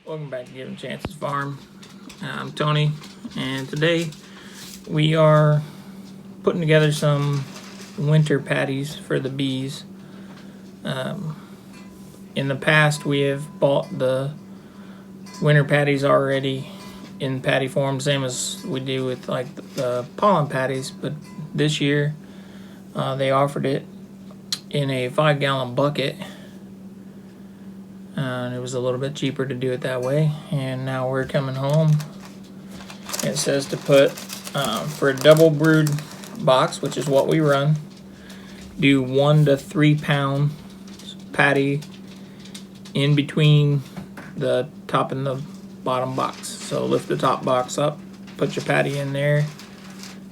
Welcome back to Giving Chances Farm. I'm Tony, and today we are putting together some winter patties for the bees. In the past, we have bought the winter patties already in patty form, same as we do with like the pollen patties, but this year they offered it in a 5-gallon bucket. And it was a little bit cheaper to do it that way. And now we're coming home. It says to put, for a double brood box, which is what we run, do 1 to 3 pound patty in between the top and the bottom box. So lift the top box up, put your patty in there,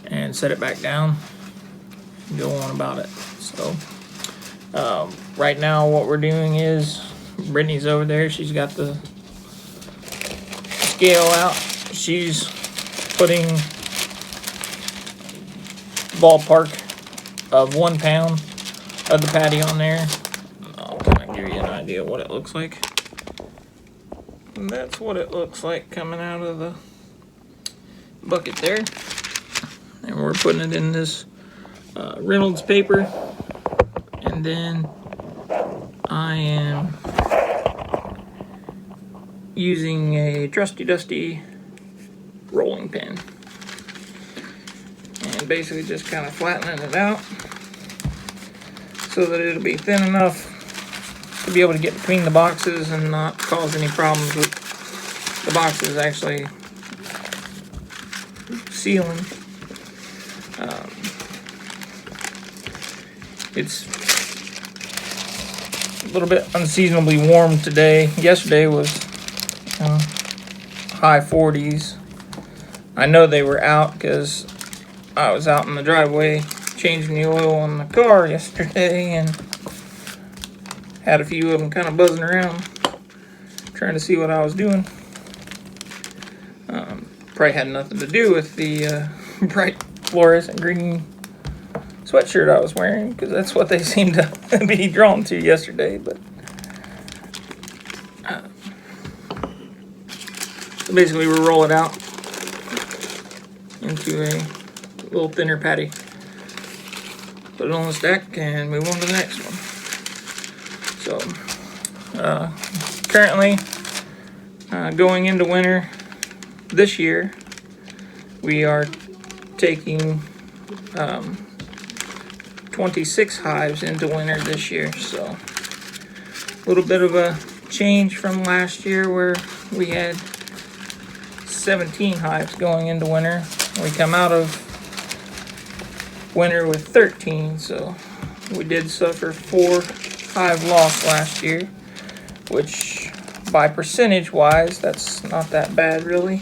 and set it back down. Go on about it. So right now what we're doing is, Brittany's over there, she's got the scale out. She's putting ballpark of 1 pound of the patty on there. I'll kind of give you an idea of what it looks like. And that's what it looks like coming out of the bucket there. And we're putting it in this Reynolds paper. And then I am using a trusty dusty rolling pin and basically just kind of flattening it out so that it'll be thin enough to be able to get between the boxes and not cause any problems with the boxes actually sealing. It's a little bit unseasonably warm today. Yesterday was high 40s. I know they were out because I was out in the driveway changing the oil on the car yesterday and had a few of them kind of buzzing around trying to see what I was doing. Probably had nothing to do with the bright fluorescent green sweatshirt I was wearing, because that's what they seemed to be drawn to yesterday. But so basically we roll it out into a little thinner patty, put it on the stack, and move on to the next one. So currently going into winter this year, we are taking 26 hives into winter this year, so a little bit of a change from last year where we had 17 hives going into winter. We come out of winter with 13, so we did suffer 4 hive loss last year, which by percentage wise, that's not that bad really,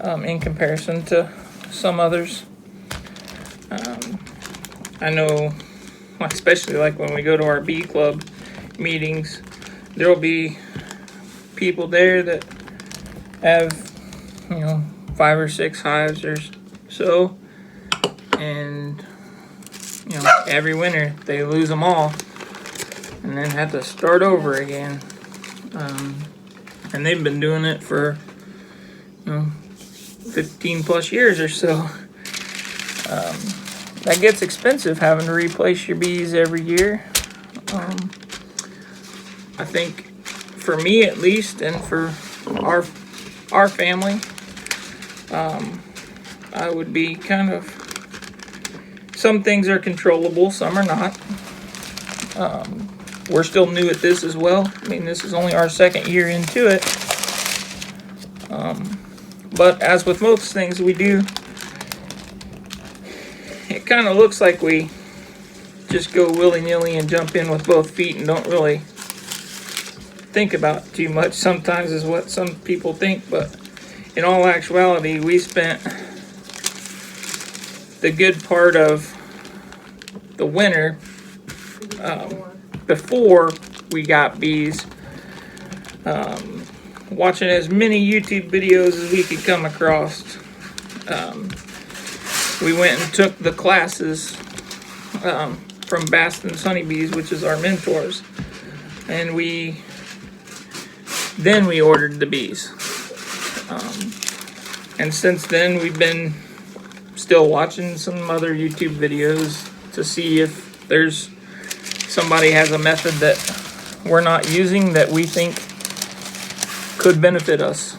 in comparison to some others. I know, especially like when we go to our bee club meetings, there will be people there that have, 5 or 6 hives or so, and every winter they lose them all and then have to start over again. And they've been doing it for 15 plus years or so. That gets expensive, having to replace your bees every year. I think for me at least, and for our family, I would be kind of, some things are controllable, some are not. We're still new at this as well. I mean, this is only our 2nd year into it. But as with most things we do, it kind of looks like we just go willy-nilly and jump in with both feet and don't really think about it too much sometimes, is what some people think. But in all actuality, we spent the good part of the winter before we got bees watching as many YouTube videos as we could come across. We went and took the classes from Baston's Honeybees, which is our mentors, and we Then we ordered the bees. And since then, we've been still watching some other YouTube videos to see if there's somebody has a method that we're not using that we think could benefit us.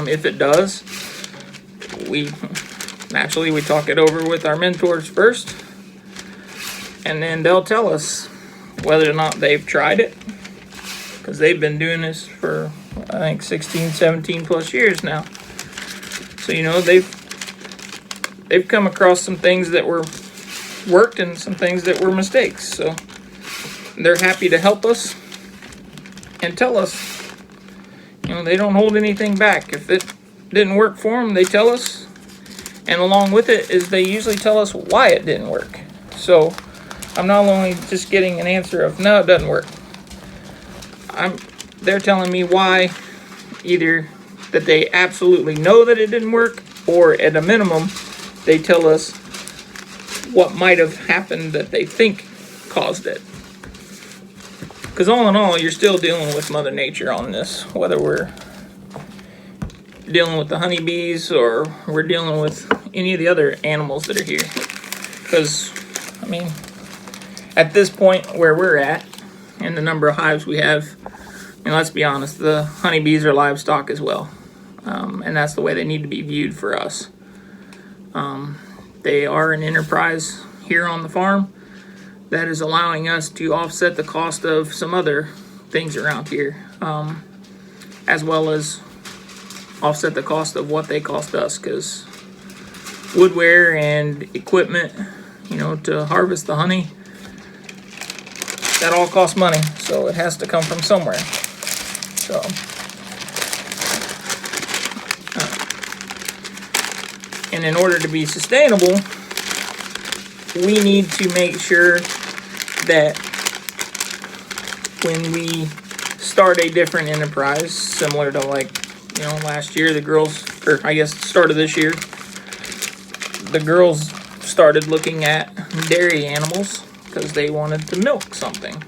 If it does, we talk it over with our mentors first, and then they'll tell us whether or not they've tried it, because they've been doing this for, I think, 16, 17 plus years now. So, you know, they've come across some things that were worked and some things that were mistakes. So they're happy to help us and tell us. You know, they don't hold anything back. If it didn't work for them, they tell us. And along with it is they usually tell us why it didn't work. So I'm not only just getting an answer of, no, it doesn't work. They're telling me why, either that they absolutely know that it didn't work, or at a minimum, they tell us what might have happened that they think caused it. Because all in all, you're still dealing with Mother Nature on this, whether we're dealing with the honeybees or we're dealing with any of the other animals that are here. Because, I mean, at this point where we're at, and the number of hives we have, and let's be honest, the honeybees are livestock as well. And that's the way they need to be viewed for us. They are an enterprise here on the farm that is allowing us to offset the cost of some other things around here, as well as offset the cost of what they cost us, because woodware and equipment, you know, to harvest the honey, that all costs money, so it has to come from somewhere. So and in order to be sustainable, we need to make sure that when we start a different enterprise, similar to, like, you know, last year, the girls, or I guess the start of this year, the girls started looking at dairy animals because they wanted to milk something.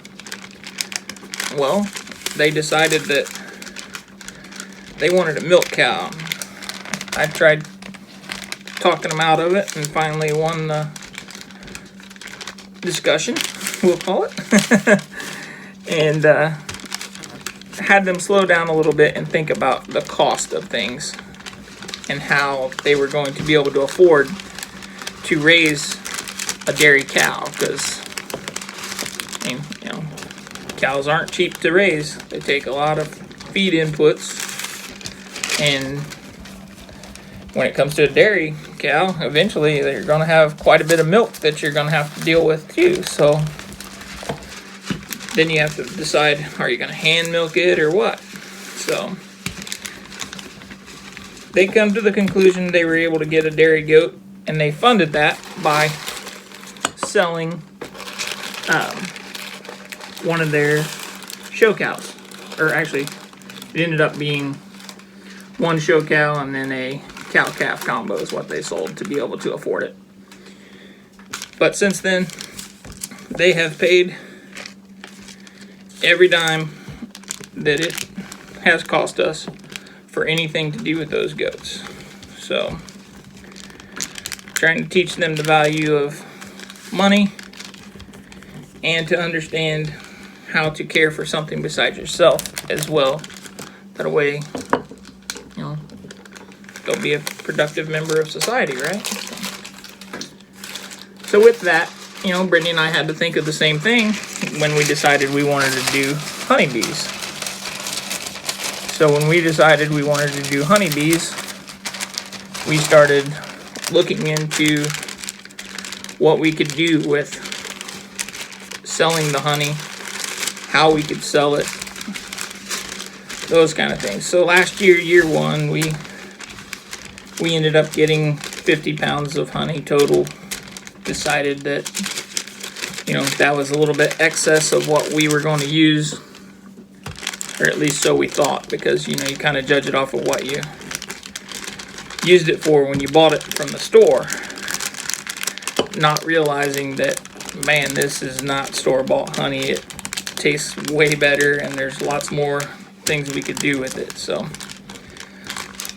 Well, they decided that they wanted a milk cow. I tried talking them out of it and finally won the discussion, we'll call it, and had them slow down a little bit and think about the cost of things and how they were going to be able to afford to raise a dairy cow, because, I mean, you know, cows aren't cheap to raise. They take a lot of feed inputs, and when it comes to a dairy cow, eventually they're going to have quite a bit of milk that you're going to have to deal with too. So then you have to decide, are you going to hand milk it or what? So they come to the conclusion they were able to get a dairy goat, and they funded that by selling one of their show cows. Or actually, it ended up being one show cow and then a cow-calf combo is what they sold to be able to afford it. But since then, they have paid every dime that it has cost us for anything to do with those goats. So, trying to teach them the value of money and to understand how to care for something besides yourself as well. That way, you know, they'll be a productive member of society, right? So with that, you know, Brittany and I had to think of the same thing when we decided we wanted to do honeybees. So when we decided we wanted to do honeybees, we started looking into what we could do with selling the honey, how we could sell it, those kind of things. So last year, year one, we ended up getting 50 pounds of honey total. Decided that, you know, that was a little bit excess of what we were going to use, or at least so we thought, because, you know, you kind of judge it off of what you used it for when you bought it from the store, not realizing that, man, this is not store-bought honey. It tastes way better, and there's lots more things we could do with it. So,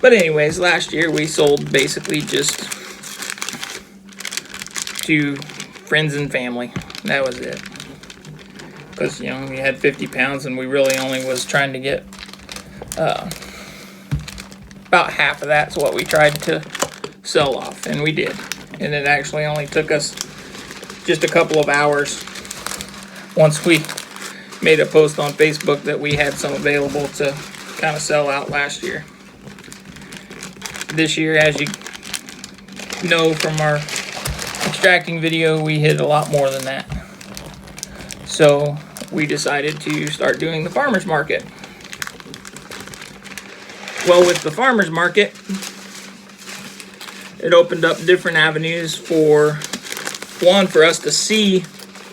but anyways, last year we sold basically just to friends and family. That was it. Because, you know, we had 50 pounds and we really only was trying to get about half of that's what we tried to sell off, and we did. And it actually only took us just a couple of hours once we made a post on Facebook that we had some available to kind of sell out last year. This year, as you know from our extracting video, we hit a lot more than that. So we decided to start doing the farmer's market. Well, with the farmer's market, it opened up different avenues for, one, for us to see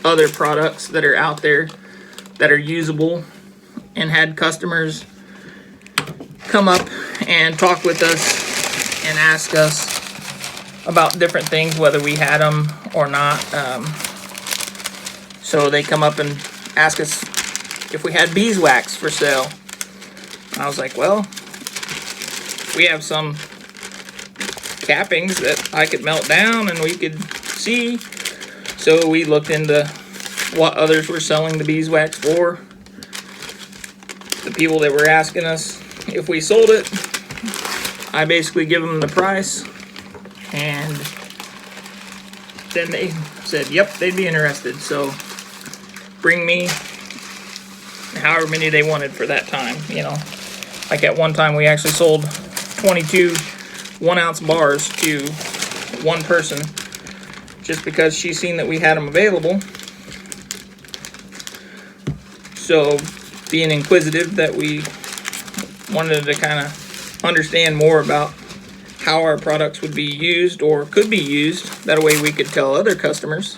other products that are out there that are usable, and had customers come up and talk with us and ask us about different things, whether we had them or not. So they come up and ask us if we had beeswax for sale. And I was like, well, we have some cappings that I could melt down and we could see. So we looked into what others were selling the beeswax for. The people that were asking us if we sold it, I basically give them the price, and then they said, yep, they'd be interested. So bring me however many they wanted for that time, you know. Like at one time we actually sold 22 1-ounce bars to one person just because she seen that we had them available. So being inquisitive, that we wanted to kind of understand more about how our products would be used or could be used. That way we could tell other customers.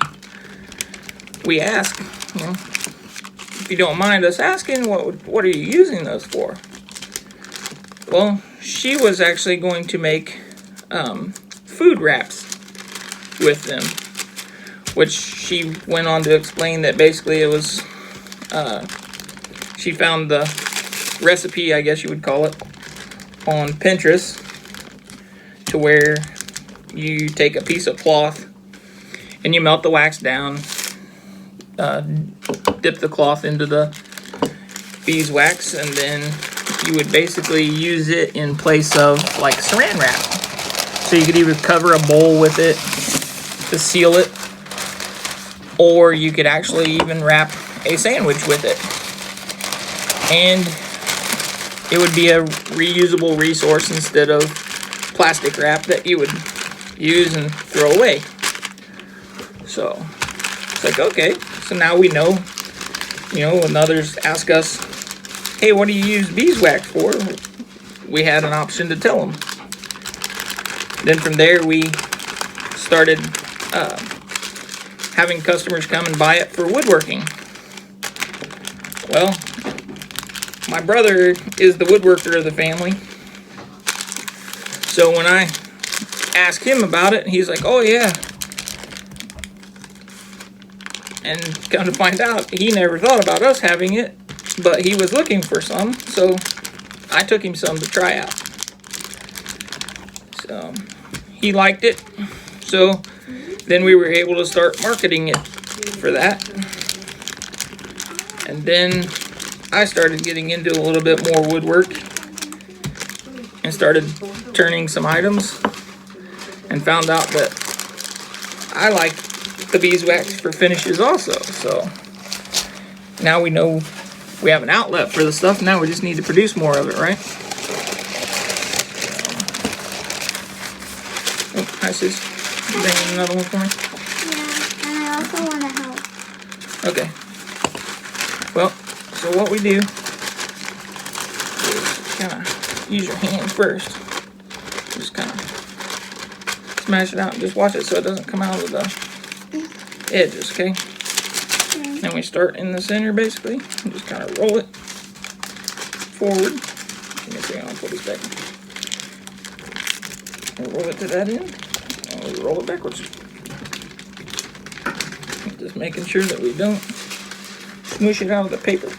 We ask, you know, if you don't mind us asking, what are you using those for? Well, she was actually going to make food wraps with them, which she went on to explain that basically it was, she found the recipe, I guess you would call it, on Pinterest, to where you take a piece of cloth and you melt the wax down, dip the cloth into the beeswax, and then you would basically use it in place of like saran wrap. So you could either cover a bowl with it to seal it, or you could actually even wrap a sandwich with it. And it would be a reusable resource instead of plastic wrap that you would use and throw away. So it's like, okay, so now we know, you know, when others ask us, hey, what do you use beeswax for? We had an option to tell them. Then from there, we started having customers come and buy it for woodworking. Well, my brother is the woodworker of the family. So when I asked him about it, he's like, oh yeah. And come to find out, he never thought about us having it, but he was looking for some, so I took him some to try out. So he liked it, so then we were able to start marketing it for that. And then I started getting into a little bit more woodwork and started turning some items, and found out that I like the beeswax for finishes also. So now we know we have an outlet for the stuff. Now we just need to produce more of it, right? Oh, hi sis. You bringing another one for me? Yeah, and I also want to help. Okay. Well, so what we do is kind of use your hand first. Just kind of smash it out and just watch it so it doesn't come out of the edges, okay? Then we start in the center basically and just kind of roll it forward. Let me see, I'll put this back. We'll roll it to that end and we roll it backwards. Just making sure that we don't smush it out of the paper.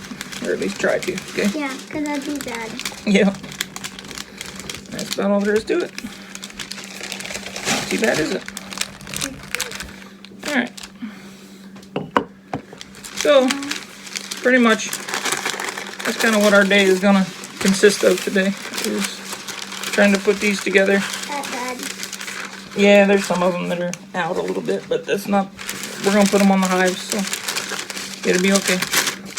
or at least try to, okay? Yeah, because that'd be bad. Yeah. That's about all there is to it. Not too bad, is it? Alright. So, pretty much, that's kind of what our day is going to consist of today. Is trying to put these together. That's bad. Yeah, there's some of them that are out a little bit, but that's not... We're going to put them on the hives, so it'll be okay.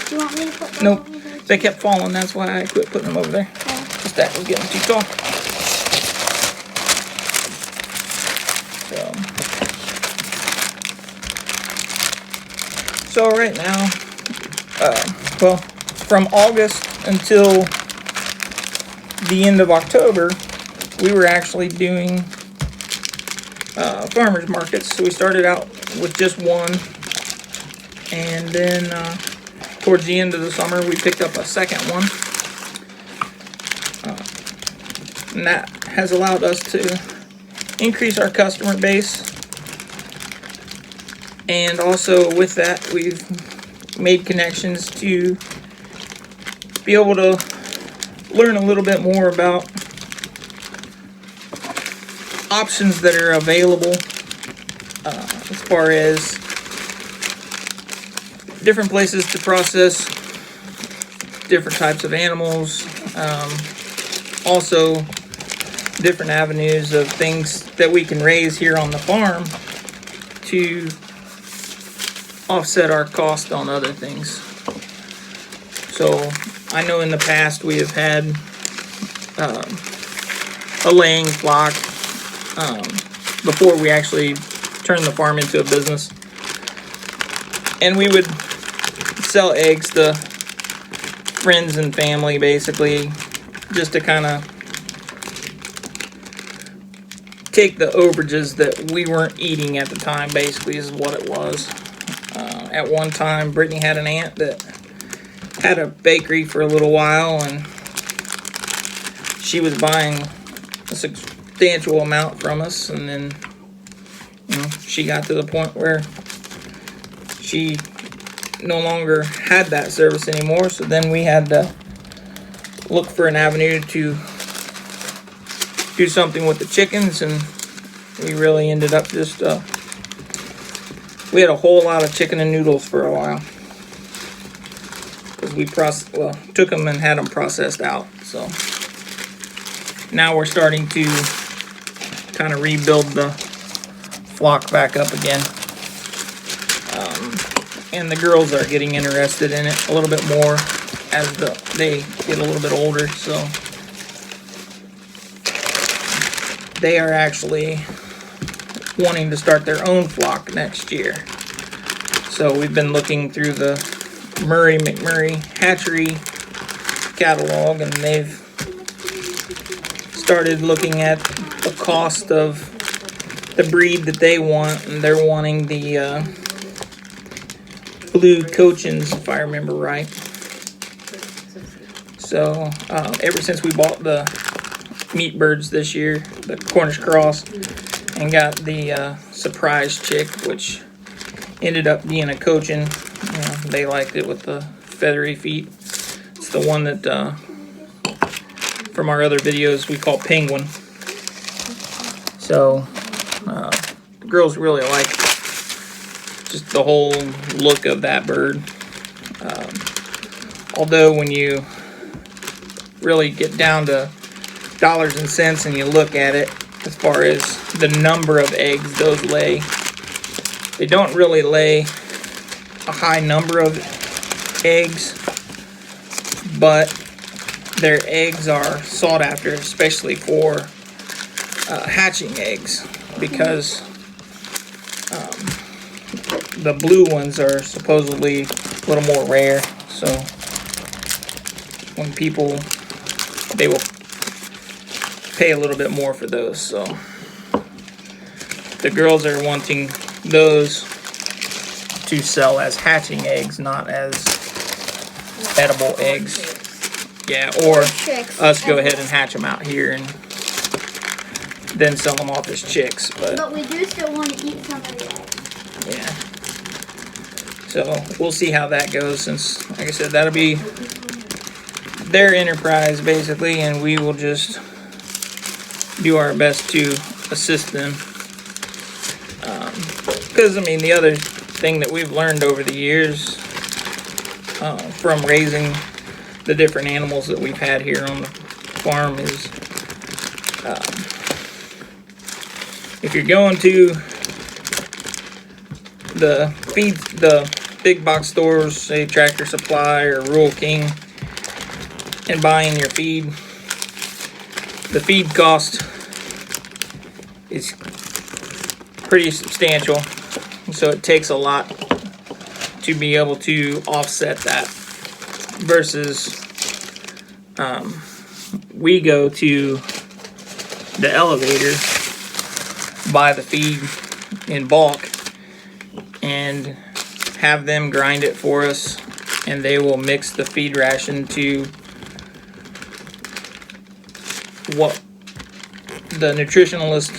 Do you want me to put them Nope. over there? They kept falling, that's why I quit putting them over there. Okay. The stack was getting too tall. So right now, well, from August until the end of October, we were actually doing farmers markets. So we started out with just one, and then towards the end of the summer, we picked up a second one. And that has allowed us to increase our customer base. And also with that, we've made connections to be able to learn a little bit more about options that are available as far as different places to process different types of animals. Also, different avenues of things that we can raise here on the farm to offset our cost on other things. So I know in the past we have had a laying flock before we actually turned the farm into a business, and we would sell eggs to friends and family, basically, just to kind of take the overages that we weren't eating at the time, basically, is what it was. At one time, Brittany had an aunt that had a bakery for a little while, and she was buying a substantial amount from us, and then, you know, she got to the point where she no longer had that service anymore, so then we had to look for an avenue to do something with the chickens, and we really ended up just we had a whole lot of chicken and noodles for a while, because we took them and had them processed out. So now we're starting to kind of rebuild the flock back up again, and the girls are getting interested in it a little bit more as they get a little bit older. So they are actually wanting to start their own flock next year. So we've been looking through the Murray McMurray hatchery catalog, and they've started looking at the cost of the breed that they want, and they're wanting the blue Cochins, if I remember right. So ever since we bought the meat birds this year, the Cornish cross, and got the surprise chick, which ended up being a Cochin. You know, they liked it with the feathery feet. It's the one that from our other videos we call Penguin. So the girls really like just the whole look of that bird. Although when you really get down to dollars and cents and you look at it, as far as the number of eggs those lay, they don't really lay a high number of eggs, but their eggs are sought after, especially for hatching eggs, because the blue ones are supposedly a little more rare. So when people, they will pay a little bit more for those. So the girls are wanting those to sell as hatching eggs, not as edible eggs. Yeah, or us go ahead and hatch them out here and then sell them off as chicks. But we do still want to eat some of the eggs. yeah. So we'll see how that goes, since, like I said, that'll be their enterprise basically, and we will just do our best to assist them. Because I mean, the other thing that we've learned over the years from raising the different animals that we've had here on the farm is if you're going to the big box stores, say Tractor Supply or Rural King, and buying your feed, the feed cost is pretty substantial, so it takes a lot to be able to offset that, versus we go to the elevator, buy the feed in bulk, and have them grind it for us, and they will mix the feed ration to what the nutritionalist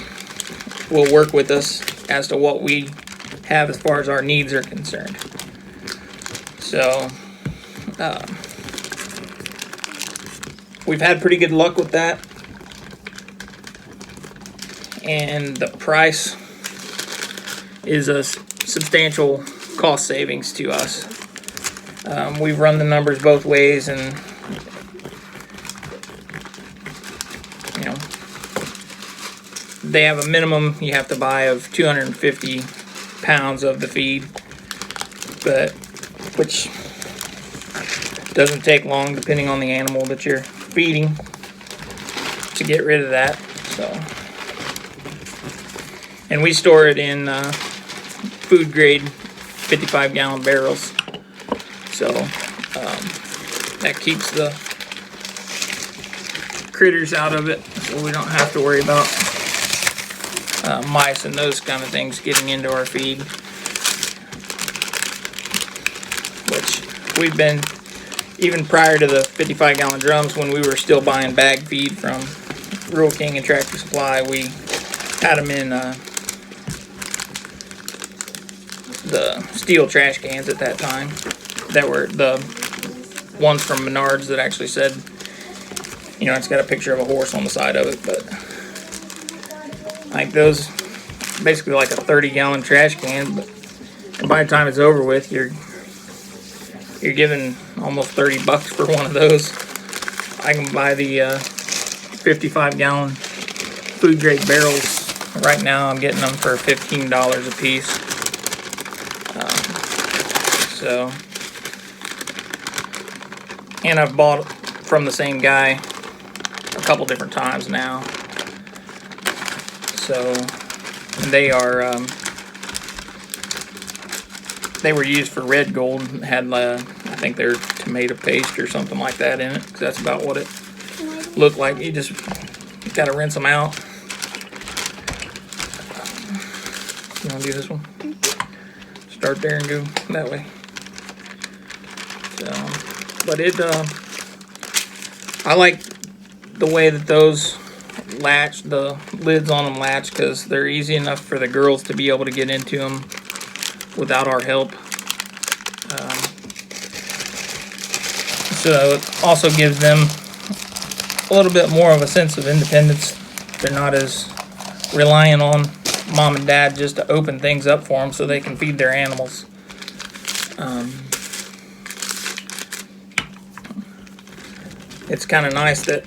will work with us as to what we have as far as our needs are concerned. So we've had pretty good luck with that, and the price is a substantial cost savings to us. We've run the numbers both ways, and you know, they have a minimum you have to buy of 250 pounds of the feed, but which doesn't take long depending on the animal that you're feeding to get rid of that. So, and we store it in food grade 55-gallon barrels, so that keeps the critters out of it, so we don't have to worry about mice and those kind of things getting into our feed, which we've been, even prior to the 55-gallon drums, when we were still buying bag feed from Rural King and Tractor Supply, we had them in the steel trash cans at that time, that were the ones from Menards that actually said, you know, it's got a picture of a horse on the side of it, but like those, basically like a 30-gallon trash can, but by the time it's over with, you're giving almost 30 bucks for one of those. I can buy the 55-gallon food grade barrels right now. I'm getting them for $15 a piece. So, and I've bought from the same guy a couple different times now. So, and they are they were used for red gold. Had I think they're tomato paste or something like that in it, because that's about what it looked like. You just gotta rinse them out. You want to do this one? Start there and go that way. So, but it I like the way that those latch, the lids on them latch, because they're easy enough for the girls to be able to get into them without our help. So it also gives them a little bit more of a sense of independence. They're not as reliant on mom and dad just to open things up for them so they can feed their animals. It's kind of nice that,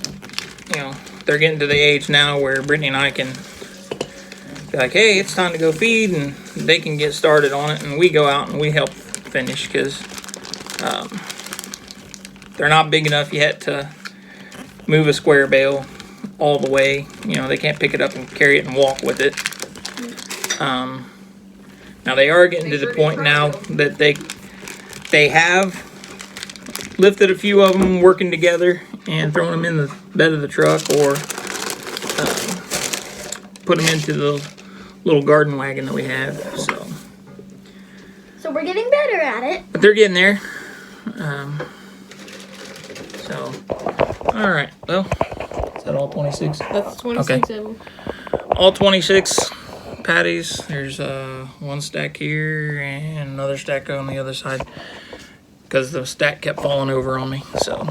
you know, they're getting to the age now where Brittany and I can be like, hey, it's time to go feed, and they can get started on it, and we go out and we help finish, because they're not big enough yet to move a square bale all the way. You know, they can't pick it up and carry it and walk with it. Now they are getting to the point now that they have lifted a few of them working together and thrown them in the bed of the truck, or put them into the little garden wagon that we have. So we're getting better at it. But they're getting there. So, all right. Well, is that all 26? That's 26 of them. All 26 patties. There's one stack here and another stack on the other side because the stack kept falling over on me. So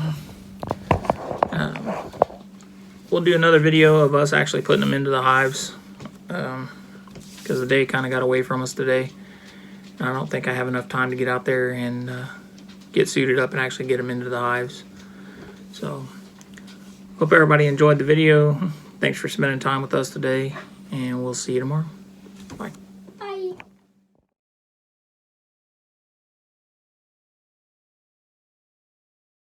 we'll do another video of us actually putting them into the hives because the day kind of got away from us today. I don't think I have enough time to get out there and get suited up and actually get them into the hives. So hope everybody enjoyed the video. Thanks for spending time with us today, and we'll see you tomorrow. Bye.